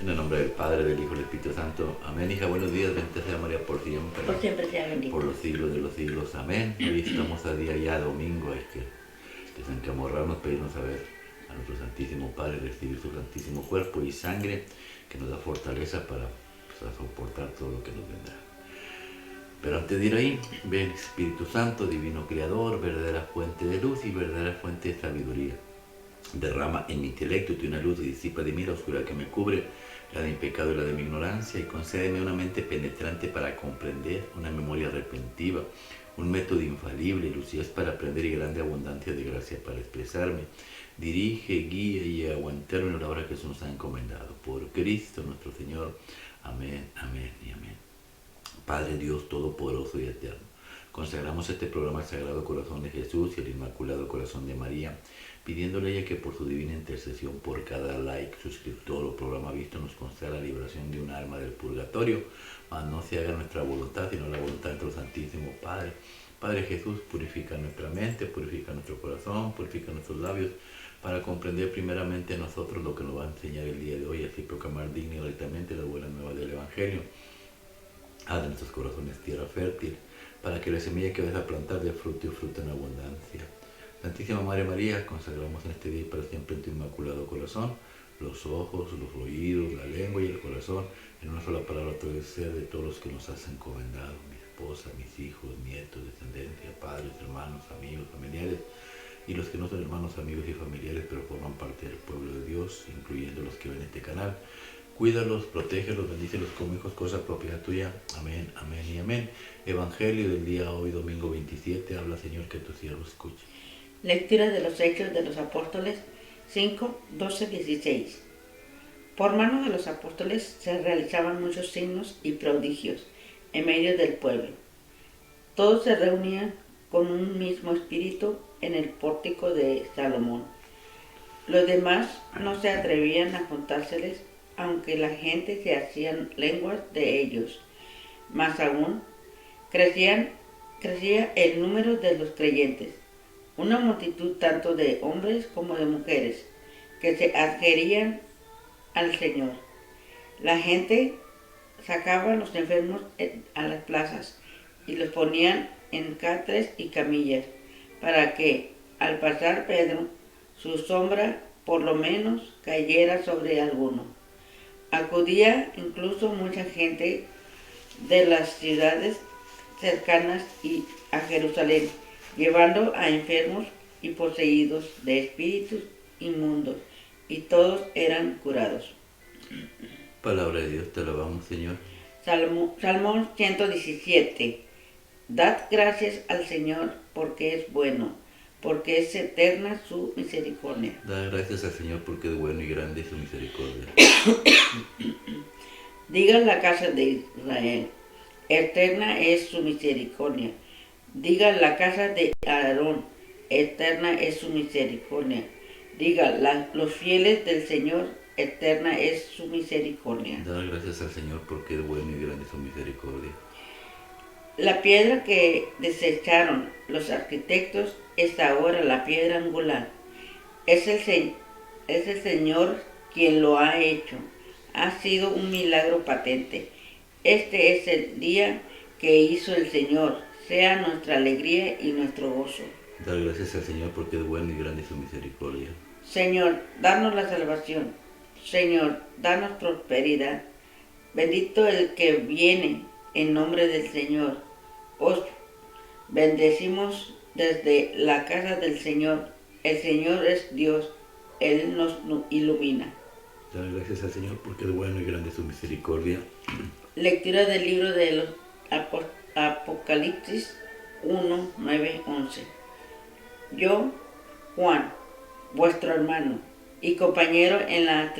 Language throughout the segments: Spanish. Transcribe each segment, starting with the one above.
En el nombre del Padre, del Hijo y del Espíritu Santo. Amén. Hija, buenos días. Bendita sea María por siempre. Por siempre sea bendito. Por los siglos de los siglos. Amén. Hoy estamos a día ya domingo. Hay que desencamorrarnos, pedirnos a ver a nuestro Santísimo Padre, recibir su Santísimo Cuerpo y Sangre, que nos da fortaleza para soportar todo lo que nos vendrá. Pero antes de ir ahí, ven Espíritu Santo, Divino Creador, verdadera fuente de luz y verdadera fuente de sabiduría. Derrama en mi intelecto tu una luz y disipa de mí la oscuridad que me cubre, la de mi pecado y la de mi ignorancia, y concédeme una mente penetrante para comprender, una memoria repentiva, un método infalible, lucidez para aprender y grande abundancia de gracia para expresarme. Dirige, guía y aguantarme en la obra que se nos ha encomendado. Por Cristo nuestro Señor. Amén, amén y amén. Padre Dios Todopoderoso y Eterno, consagramos este programa al Sagrado Corazón de Jesús y al Inmaculado Corazón de María, pidiéndole a ella que por su divina intercesión, por cada like, suscriptor o programa visto, nos conceda la liberación de un alma del purgatorio, mas no se haga nuestra voluntad, sino la voluntad de nuestro Santísimo Padre. Padre Jesús, purifica nuestra mente, purifica nuestro corazón, purifica nuestros labios, para comprender primeramente a nosotros lo que nos va a enseñar el día de hoy, así proclamar digna y rectamente la buena nueva del Evangelio. Haz de nuestros corazones tierra fértil, para que la semilla que vas a plantar dé fruto y fruto en abundancia. Santísima Madre María, consagramos en este día y para siempre en tu inmaculado corazón, los ojos, los oídos, la lengua y el corazón, en una sola palabra todo el ser de todos los que nos has encomendado, mi esposa, mis hijos, nietos, descendencia, padres, hermanos, amigos, familiares, y los que no son hermanos, amigos y familiares, pero forman parte del pueblo de Dios, incluyendo los que ven este canal. Cuídalos, protégelos, bendícelos como hijos, cosa propia tuya. Amén, amén y amén. Evangelio del día hoy, domingo 27. Habla, Señor, que tu siervo escuche. Lectura de los Hechos de los Apóstoles 5, 12, 16. Por mano de los apóstoles se realizaban muchos signos y prodigios en medio del pueblo. Todos se reunían con un mismo espíritu en el pórtico de Salomón. Los demás no se atrevían a contárseles, aunque la gente se hacían lenguas de ellos. Más aún, crecía el número de los creyentes, una multitud tanto de hombres como de mujeres, que se adherían al Señor. La gente sacaba a los enfermos a las plazas y los ponían en catres y camillas, para que, al pasar Pedro, su sombra por lo menos cayera sobre alguno. Acudía incluso mucha gente de las ciudades cercanas a Jerusalén, llevando a enfermos y poseídos de espíritus inmundos, y todos eran curados. Palabra de Dios, te alabamos, Señor. Salmo 117. Dad gracias al Señor porque es bueno, porque es eterna su misericordia. Da gracias al Señor porque es bueno y grande es su misericordia. Diga la casa de Israel, eterna es su misericordia. Diga la casa de Aarón, eterna es su misericordia. Diga los fieles del Señor, eterna es su misericordia. Da gracias al Señor porque es bueno y grande es su misericordia. La piedra que desecharon los arquitectos es ahora la piedra angular. Es el Señor quien lo ha hecho. Ha sido un milagro patente. Este es el día que hizo el Señor. Sea nuestra alegría y nuestro gozo. Da gracias al Señor porque es bueno y grande su misericordia. Señor, danos la salvación. Señor, danos prosperidad. Bendito el que viene en nombre del Señor. Os bendecimos desde la casa del Señor. El Señor es Dios. Él nos ilumina. Da gracias al Señor porque es bueno y grande su misericordia. Lectura del libro de los Apocalipsis 1, 9, 11. Yo, Juan, vuestro hermano y compañero en la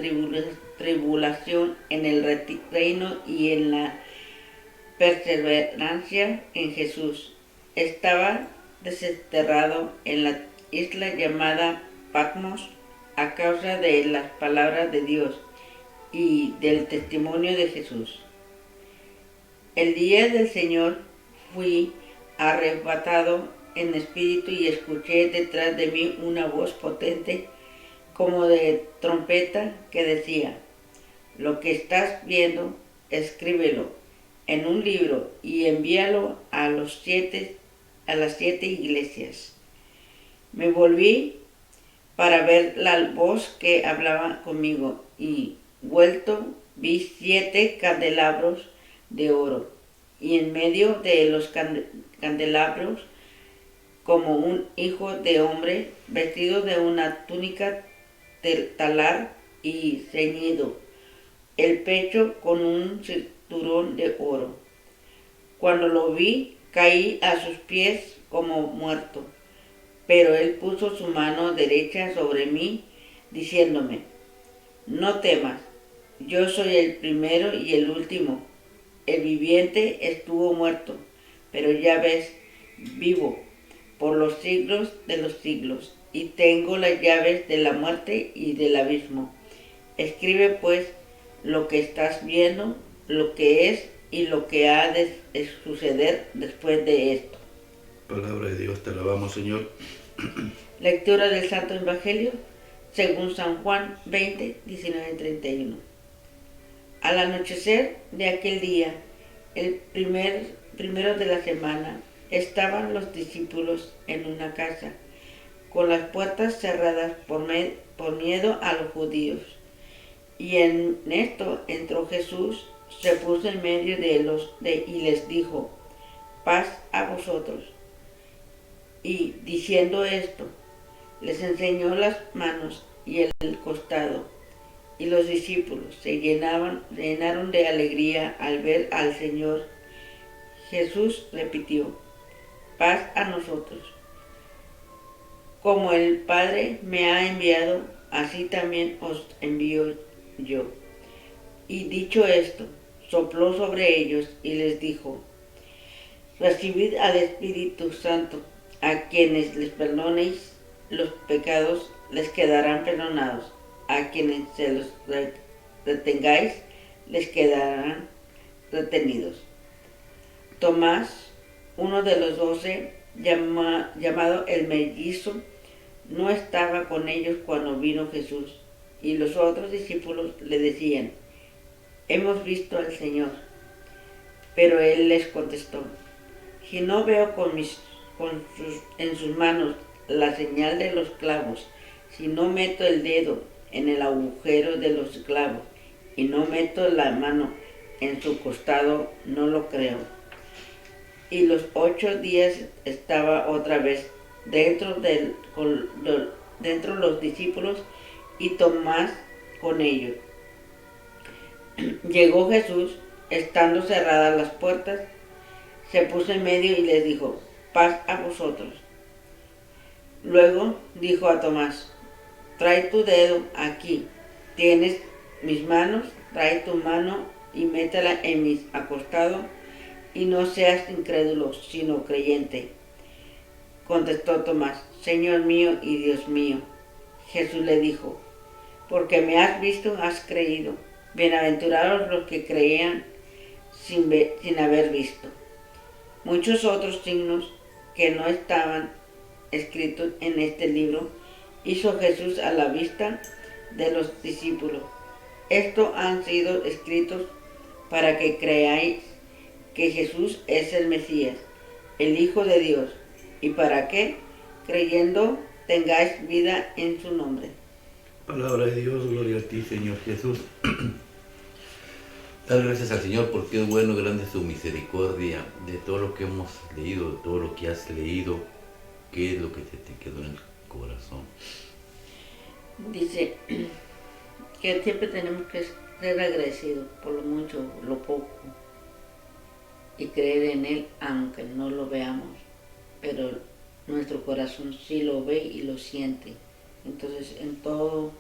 tribulación, en el reino y en la perseverancia en Jesús, estaba desterrado en la isla llamada Patmos a causa de las palabras de Dios y del testimonio de Jesús. El día del Señor fui arrebatado en espíritu y escuché detrás de mí una voz potente como de trompeta que decía: Lo que estás viendo, escríbelo en un libro y envíalo a las 7 iglesias. Me volví para ver la voz que hablaba conmigo y vuelto vi 7 candelabros de oro y en medio de los candelabros como un hijo de hombre vestido de una túnica talar y ceñido el pecho con un cinturón de oro. Cuando lo vi, caí a sus pies como muerto, pero él puso su mano derecha sobre mí, diciéndome, no temas, yo soy el primero y el último. El viviente estuvo muerto, pero ya ves, vivo por los siglos de los siglos, y tengo las llaves de la muerte y del abismo. Escribe pues lo que estás viendo, lo que es y lo que ha de suceder después de esto. Palabra de Dios, te alabamos, Señor. Lectura del Santo Evangelio según San Juan 20, 19, 31. Al anochecer de aquel día, el primero de la semana, estaban los discípulos en una casa, con las puertas cerradas por miedo a los judíos. Y en esto entró Jesús, se puso en medio de ellos y les dijo, paz a vosotros. Y diciendo esto, les enseñó las manos y el costado. Y los discípulos se llenaron de alegría al ver al Señor. Jesús repitió, paz a nosotros. Como el Padre me ha enviado, así también os envío yo. Y dicho esto, sopló sobre ellos y les dijo, recibid al Espíritu Santo. A quienes les perdonéis los pecados les quedarán perdonados. A quienes se los retengáis les quedarán retenidos. Tomás, uno de los 12, llamado el mellizo, no estaba con ellos cuando vino Jesús, y los otros discípulos le decían, hemos visto al Señor. Pero él les contestó, si no veo en sus manos la señal de los clavos, si no meto el dedo en el agujero de los clavos y no meto la mano en su costado, no lo creo. Y los 8 días estaba otra vez dentro los discípulos y Tomás con ellos. Llegó Jesús, estando cerradas las puertas, se puso en medio y les dijo, paz a vosotros. Luego dijo a Tomás, trae tu dedo aquí, tienes mis manos, trae tu mano y métela en mis acostados, y no seas incrédulo, sino creyente. Contestó Tomás, Señor mío y Dios mío. Jesús le dijo, porque me has visto, has creído. Bienaventurados los que creían sin haber visto. Muchos otros signos que no estaban escritos en este libro hizo Jesús a la vista de los discípulos. Estos han sido escritos para que creáis que Jesús es el Mesías, el Hijo de Dios, y para que, creyendo, tengáis vida en su nombre. Palabra de Dios, gloria a ti, Señor Jesús. Dar gracias al Señor porque es bueno, grande su misericordia. De todo lo que hemos leído, de todo lo que has leído, ¿qué es lo que se te quedó en el corazón? Dice que siempre tenemos que ser agradecidos por lo mucho, lo poco, y creer en Él aunque no lo veamos, pero nuestro corazón sí lo ve y lo siente. Entonces en todo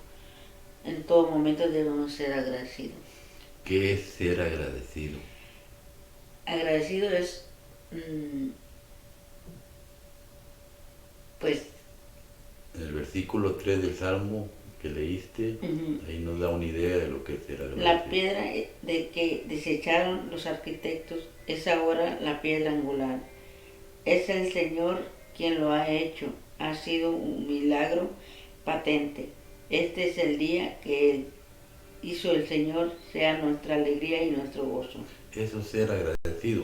momento debemos ser agradecidos. ¿Qué es ser agradecido? Agradecido es, pues... El versículo 3 del Salmo que leíste, ahí nos da una idea de lo que es ser agradecido. La piedra de que desecharon los arquitectos es ahora la piedra angular. Es el Señor quien lo ha hecho. Ha sido un milagro patente. Este es el día que Él hizo el Señor sea nuestra alegría y nuestro gozo. Eso es ser agradecido.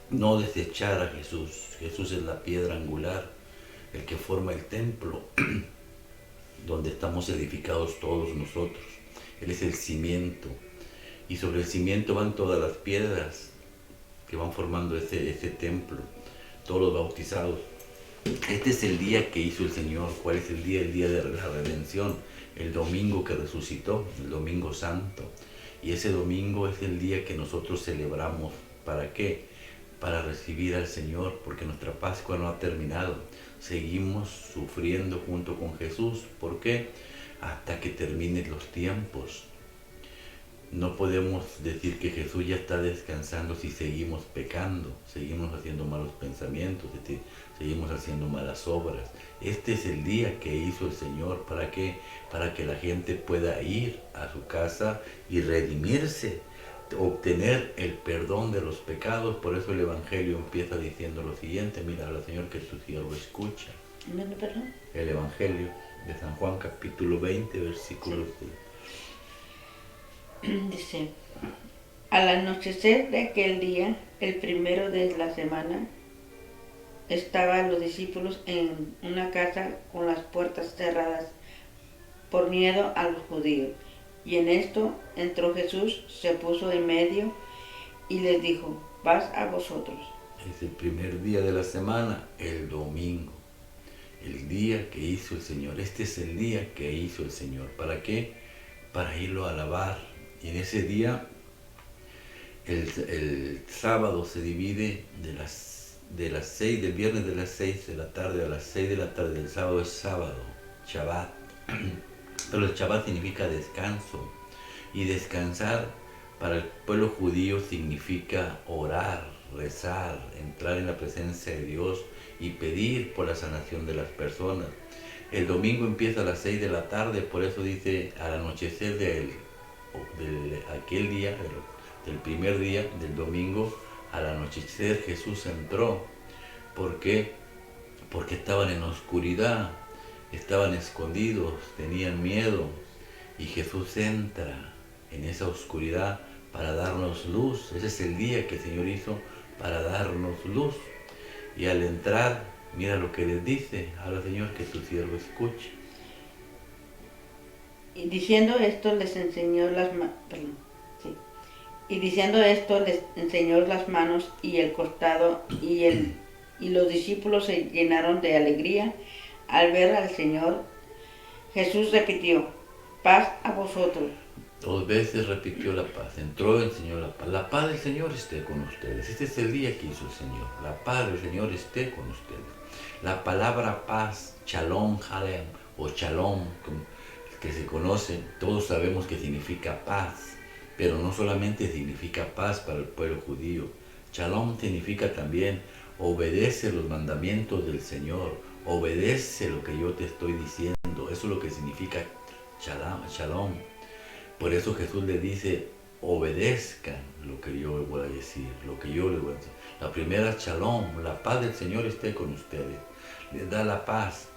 No desechar a Jesús. Jesús es la piedra angular, el que forma el templo, donde estamos edificados todos nosotros. Él es el cimiento. Y sobre el cimiento van todas las piedras que van formando ese templo, todos los bautizados. Este es el día que hizo el Señor. ¿Cuál es el día? El día de la redención, el domingo que resucitó, el domingo santo. Y ese domingo es el día que nosotros celebramos. ¿Para qué? Para recibir al Señor, porque nuestra Pascua no ha terminado. Seguimos sufriendo junto con Jesús. ¿Por qué? Hasta que terminen los tiempos. No podemos decir que Jesús ya está descansando si seguimos pecando, seguimos haciendo malos pensamientos, seguimos haciendo malas obras. Este es el día que hizo el Señor. ¿Para qué? Para que la gente pueda ir a su casa y redimirse, obtener el perdón de los pecados. Por eso el Evangelio empieza diciendo lo siguiente: mira al Señor que tu siervo escucha. ¿Dónde, perdón? El Evangelio de San Juan, capítulo 20, versículos Sí. Dice, al anochecer de aquel día, el primero de la semana, estaban los discípulos en una casa con las puertas cerradas por miedo a los judíos. Y en esto entró Jesús, se puso en medio y les dijo, paz a vosotros. Es el primer día de la semana, el domingo, el día que hizo el Señor. Este es el día que hizo el Señor. ¿Para qué? Para irlo a alabar. Y en ese día, el sábado se divide de las 6, del viernes de las 6 de la tarde a las 6 de la tarde. El sábado es sábado, Shabbat. Pero el Shabbat significa descanso. Y descansar para el pueblo judío significa orar, rezar, entrar en la presencia de Dios y pedir por la sanación de las personas. El domingo empieza a las 6 de la tarde, por eso dice al anochecer de aquel día, del primer día del domingo, al anochecer Jesús entró. ¿Por qué? Porque estaban en oscuridad, estaban escondidos, tenían miedo, y Jesús entra en esa oscuridad para darnos luz. Ese es el día que el Señor hizo para darnos luz. Y al entrar, mira lo que les dice: habla, Señor, que tu siervo escuche. Y diciendo esto les enseñó las manos y el costado, y los discípulos se llenaron de alegría al ver al Señor. Jesús repitió, paz a vosotros. 2 veces repitió la paz. Entró el Señor la paz. La paz del Señor esté con ustedes. Este es el día que hizo el Señor. La paz del Señor esté con ustedes. La palabra paz, shalom, halem, o shalom, que se conoce, todos sabemos que significa paz, pero no solamente significa paz para el pueblo judío. Shalom significa también obedece los mandamientos del Señor, obedece lo que yo te estoy diciendo. Eso es lo que significa shalom. Por eso Jesús le dice, obedezcan lo que yo les voy a decir, lo que yo les voy a decir. La primera, shalom, la paz del Señor esté con ustedes. Les da la paz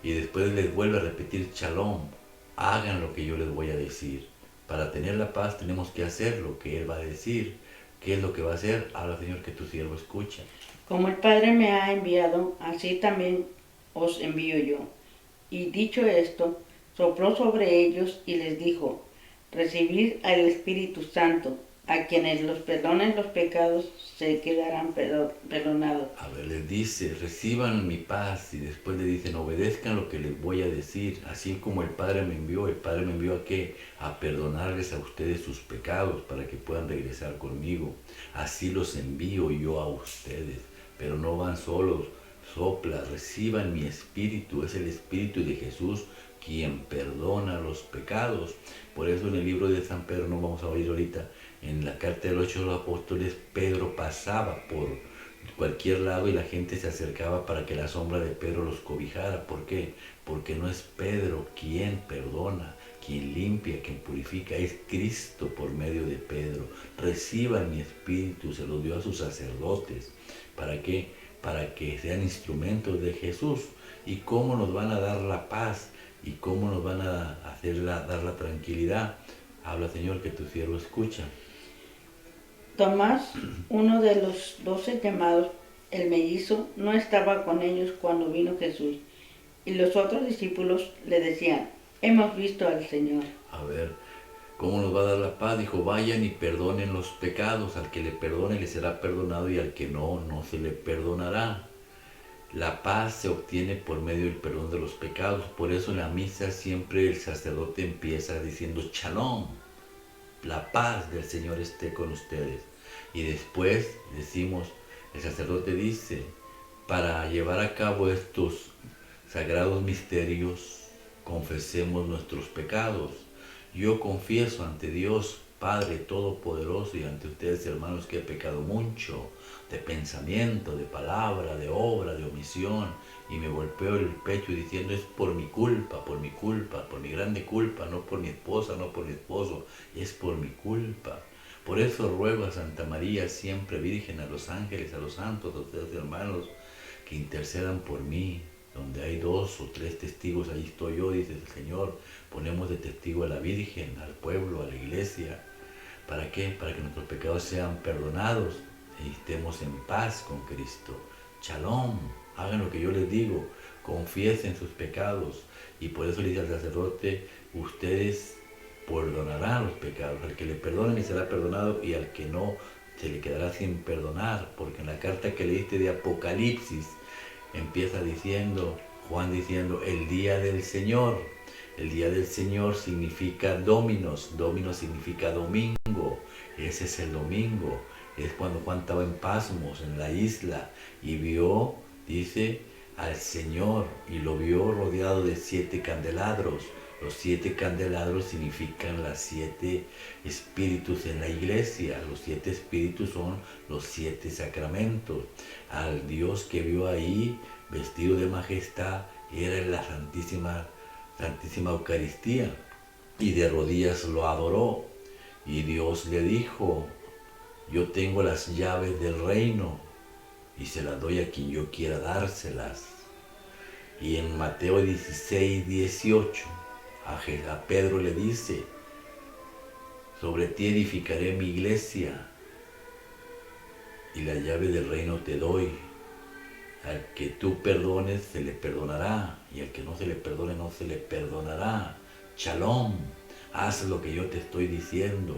y después les vuelve a repetir shalom. Hagan lo que yo les voy a decir. Para tener la paz tenemos que hacer lo que Él va a decir. ¿Qué es lo que va a hacer? Habla, Señor, que tu siervo escucha. Como el Padre me ha enviado, así también os envío yo. Y dicho esto, sopló sobre ellos y les dijo, recibid al Espíritu Santo, a quienes los perdonen los pecados se quedarán perdonados. A ver, les dice, reciban mi paz, y después le dicen, obedezcan lo que les voy a decir. Así como el Padre me envió ¿a qué? A perdonarles a ustedes sus pecados para que puedan regresar conmigo. Así los envío yo a ustedes, pero no van solos. Sopla, reciban mi espíritu, es el espíritu de Jesús quien perdona los pecados. Por eso en el libro de San Pedro, no vamos a oír ahorita, en la carta de los Hechos de los Apóstoles, Pedro pasaba por cualquier lado y la gente se acercaba para que la sombra de Pedro los cobijara. ¿Por qué? Porque no es Pedro quien perdona, quien limpia, quien purifica, es Cristo por medio de Pedro. Reciban mi espíritu, se lo dio a sus sacerdotes. ¿Para qué? Para que sean instrumentos de Jesús. ¿Y cómo nos van a dar la paz? ¿Y cómo nos van a hacer dar la tranquilidad? Habla, Señor, que tu siervo escucha. Tomás, uno de los 12 llamados el mellizo, no estaba con ellos cuando vino Jesús. Y los otros discípulos le decían, hemos visto al Señor. A ver, ¿cómo nos va a dar la paz? Dijo, vayan y perdonen los pecados. Al que le perdone le será perdonado y al que no, no se le perdonará. La paz se obtiene por medio del perdón de los pecados. Por eso en la misa siempre el sacerdote empieza diciendo Shalom, la paz del Señor esté con ustedes. Y después decimos, el sacerdote dice, para llevar a cabo estos sagrados misterios, confesemos nuestros pecados. Yo confieso ante Dios, Padre Todopoderoso, y ante ustedes, hermanos, que he pecado mucho, de pensamiento, de palabra, de obra, de omisión, y me golpeo el pecho diciendo, es por mi culpa, por mi grande culpa, no por mi esposa, no por mi esposo, es por mi culpa. Por eso ruego a Santa María, siempre Virgen, a los ángeles, a los santos, a ustedes, hermanos, que intercedan por mí. Donde hay 2 o 3 testigos, ahí estoy yo, dice el Señor. Ponemos de testigo a la Virgen, al pueblo, a la iglesia. ¿Para qué? Para que nuestros pecados sean perdonados y estemos en paz con Cristo. Shalom, hagan lo que yo les digo, confiesen sus pecados. Y por eso le dice al sacerdote, ustedes perdonarán los pecados. Al que le perdonen le será perdonado y al que no, se le quedará sin perdonar. Porque en la carta que leíste de Apocalipsis, empieza diciendo, Juan diciendo, el día del Señor. El día del Señor significa Dominos, Dominos significa domingo, ese es el domingo. Es cuando Juan estaba en Pasmos, en la isla, y vio, dice, al Señor, y lo vio rodeado de 7 candelabros. Los 7 candelabros significan las 7 espíritus en la iglesia. Los 7 espíritus son los 7 sacramentos. Al Dios que vio ahí, vestido de majestad, era la Santísima Eucaristía. Y de rodillas lo adoró. Y Dios le dijo, yo tengo las llaves del reino y se las doy a quien yo quiera dárselas. Y en Mateo 16, 18, a Pedro le dice, sobre ti edificaré mi iglesia y la llave del reino te doy. Al que tú perdones se le perdonará y al que no se le perdone no se le perdonará. Shalom, haz lo que yo te estoy diciendo,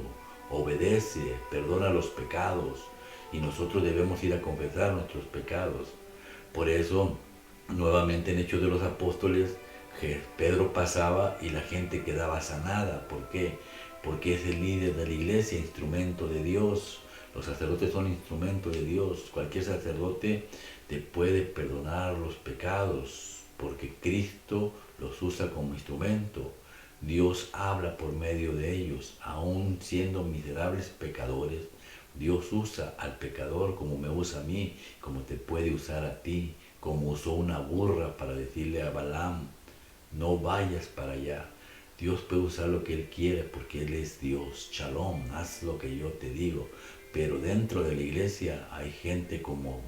obedece, perdona los pecados y nosotros debemos ir a confesar nuestros pecados. Por eso, nuevamente en Hechos de los Apóstoles, Pedro pasaba y la gente quedaba sanada. ¿Por qué? Porque es el líder de la iglesia, instrumento de Dios. Los sacerdotes son instrumento de Dios. Cualquier sacerdote te puede perdonar los pecados porque Cristo los usa como instrumento. Dios habla por medio de ellos, aún siendo miserables pecadores. Dios usa al pecador como me usa a mí, como te puede usar a ti, como usó una burra para decirle a Balaam, no vayas para allá. Dios puede usar lo que Él quiere porque Él es Dios. Shalom, haz lo que yo te digo. Pero dentro de la iglesia hay gente como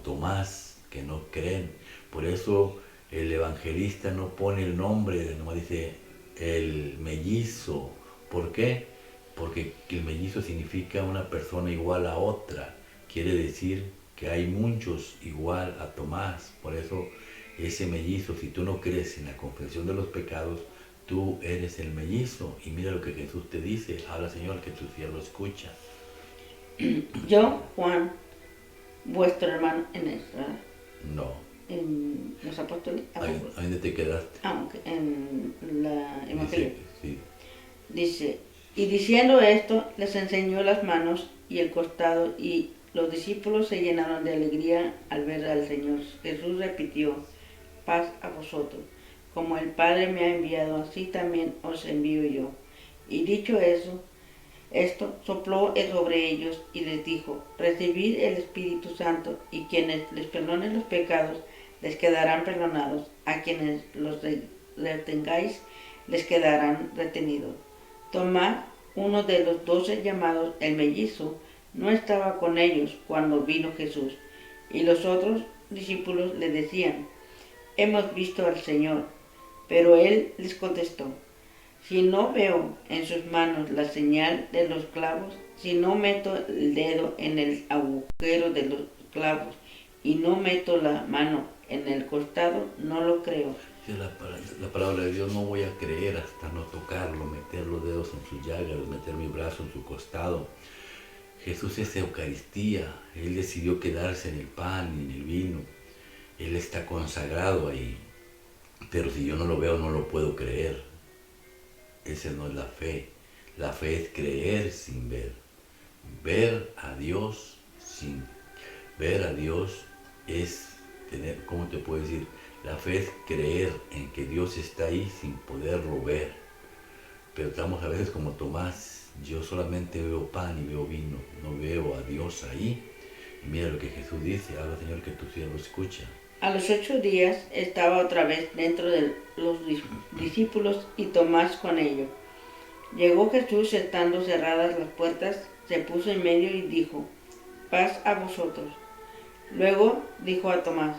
Tomás que no creen. Por eso el evangelista no pone el nombre, nomás dice el mellizo. ¿Por qué? Porque el mellizo significa una persona igual a otra. Quiere decir que hay muchos igual a Tomás. Por eso ese mellizo, si tú no crees en la confesión de los pecados, tú eres el mellizo. Y mira lo que Jesús te dice, habla Señor, que tu siervo escucha. Yo, Juan, vuestro hermano en Israel. No. En los apóstoles. ¿Ahí dónde te quedaste? Ok, en la Evangelio. Sí. Dice, y diciendo esto, les enseñó las manos y el costado, y los discípulos se llenaron de alegría al ver al Señor. Jesús repitió, paz a vosotros. Como el Padre me ha enviado, así también os envío yo. Y dicho esto sopló sobre ellos y les dijo, recibid el Espíritu Santo, y quienes les perdonen los pecados, les quedarán perdonados. A quienes los retengáis, les quedarán retenidos. Tomás, uno de los 12 llamados el mellizo, no estaba con ellos cuando vino Jesús. Y los otros discípulos le decían, hemos visto al Señor. Pero él les contestó, Si no veo en sus manos la señal de los clavos, si no meto el dedo en el agujero de los clavos y no meto la mano en el costado, no lo creo. Dice la palabra de Dios, no voy a creer hasta no tocarlo, meter los dedos en sus llagas, meter mi brazo en su costado. Jesús es Eucaristía, Él decidió quedarse en el pan y en el vino, Él está consagrado ahí, pero si yo no lo veo no lo puedo creer. Esa no es la fe es creer sin ver, ver a Dios sin ver a Dios es tener, ¿cómo te puedo decir? La fe es creer en que Dios está ahí sin poderlo ver, pero estamos a veces como Tomás, yo solamente veo pan y veo vino, no veo a Dios ahí. Y mira lo que Jesús dice, habla Señor que tu siervo escucha. A los 8 días estaba otra vez dentro de los discípulos y Tomás con ellos. Llegó Jesús estando cerradas las puertas, se puso en medio y dijo, paz a vosotros. Luego dijo a Tomás,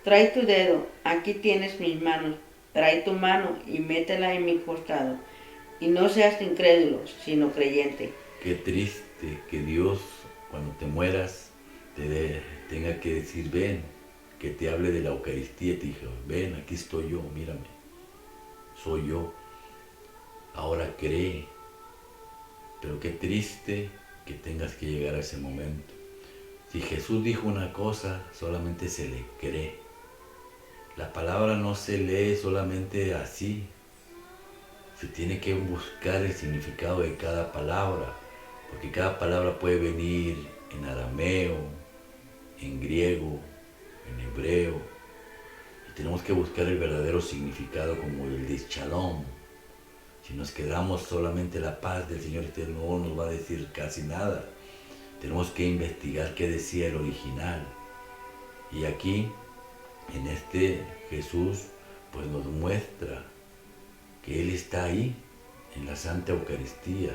trae tu dedo, aquí tienes mis manos, trae tu mano y métela en mi costado, y no seas incrédulo, sino creyente. Qué triste que Dios, cuando te mueras, tenga que decir, ven, que te hable de la Eucaristía, te dijo, ven, aquí estoy yo, mírame, soy yo, ahora cree. Pero qué triste que tengas que llegar a ese momento. Si Jesús dijo una cosa, solamente se le cree. La palabra no se lee solamente así. Se tiene que buscar el significado de cada palabra, porque cada palabra puede venir en arameo, en griego, en hebreo, y tenemos que buscar el verdadero significado como el de Shalom. Si nos quedamos solamente la paz del Señor, este no nos va a decir casi nada. Tenemos que investigar qué decía el original. Y aquí, en este Jesús, pues nos muestra que Él está ahí, en la Santa Eucaristía.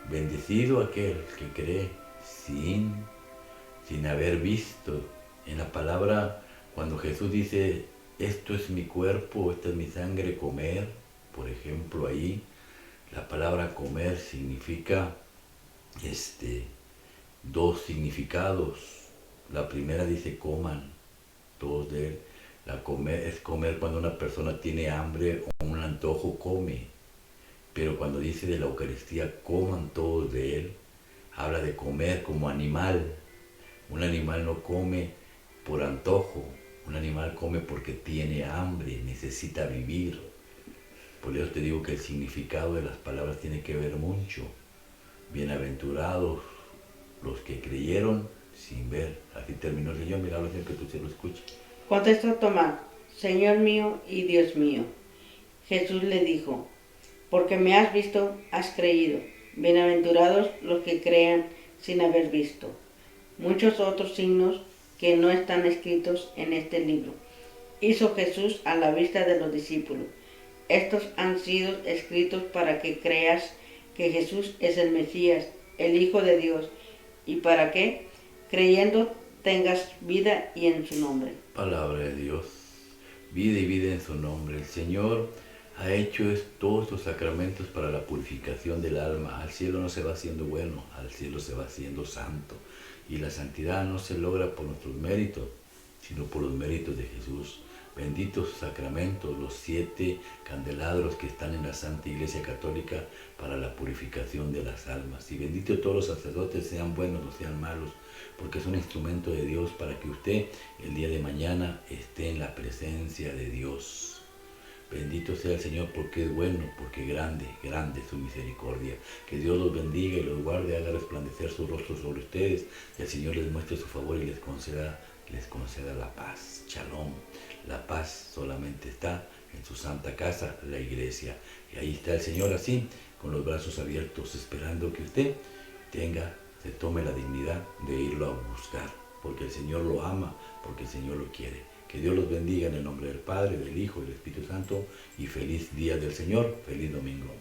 Bendecido aquel que cree sin haber visto. En la palabra, cuando Jesús dice, esto es mi cuerpo, esta es mi sangre, comer, por ejemplo, ahí, la palabra comer significa dos significados. La primera dice coman, todos de él. Es comer cuando una persona tiene hambre o un antojo, come. Pero cuando dice de la Eucaristía, coman todos de él, habla de comer como animal. Un animal no come por antojo, un animal come porque tiene hambre, necesita vivir. Por eso te digo que el significado de las palabras tiene que ver mucho. Bienaventurados los que creyeron sin ver. Así terminó el Señor, mira, Señor, que tú se lo escuches. Contestó Tomás, Señor mío y Dios mío. Jesús le dijo, porque me has visto, has creído. Bienaventurados los que crean sin haber visto. Muchos otros signos que no están escritos en este libro hizo Jesús a la vista de los discípulos. Estos han sido escritos para que creas que Jesús es el Mesías, el Hijo de Dios, y para que, creyendo, tengas vida y en su nombre. Palabra de Dios, vida y vida en su nombre. El Señor ha hecho todos estos sacramentos para la purificación del alma. Al cielo no se va haciendo bueno, al cielo se va haciendo santo. Y la santidad no se logra por nuestros méritos, sino por los méritos de Jesús. Benditos sacramentos, los 7 candelabros que están en la Santa Iglesia Católica para la purificación de las almas. Y bendito todos los sacerdotes, sean buenos o sean malos, porque es un instrumento de Dios para que usted el día de mañana esté en la presencia de Dios. Bendito sea el Señor porque es bueno, porque grande, grande es su misericordia. Que Dios los bendiga y los guarde, haga resplandecer su rostro sobre ustedes, y el Señor les muestre su favor y les conceda la paz. Shalom. La paz solamente está en su santa casa, la iglesia. Y ahí está el Señor así, con los brazos abiertos, esperando que usted se tome la dignidad de irlo a buscar, porque el Señor lo ama, porque el Señor lo quiere. Que Dios los bendiga en el nombre del Padre, del Hijo y del Espíritu Santo, y feliz día del Señor, feliz domingo.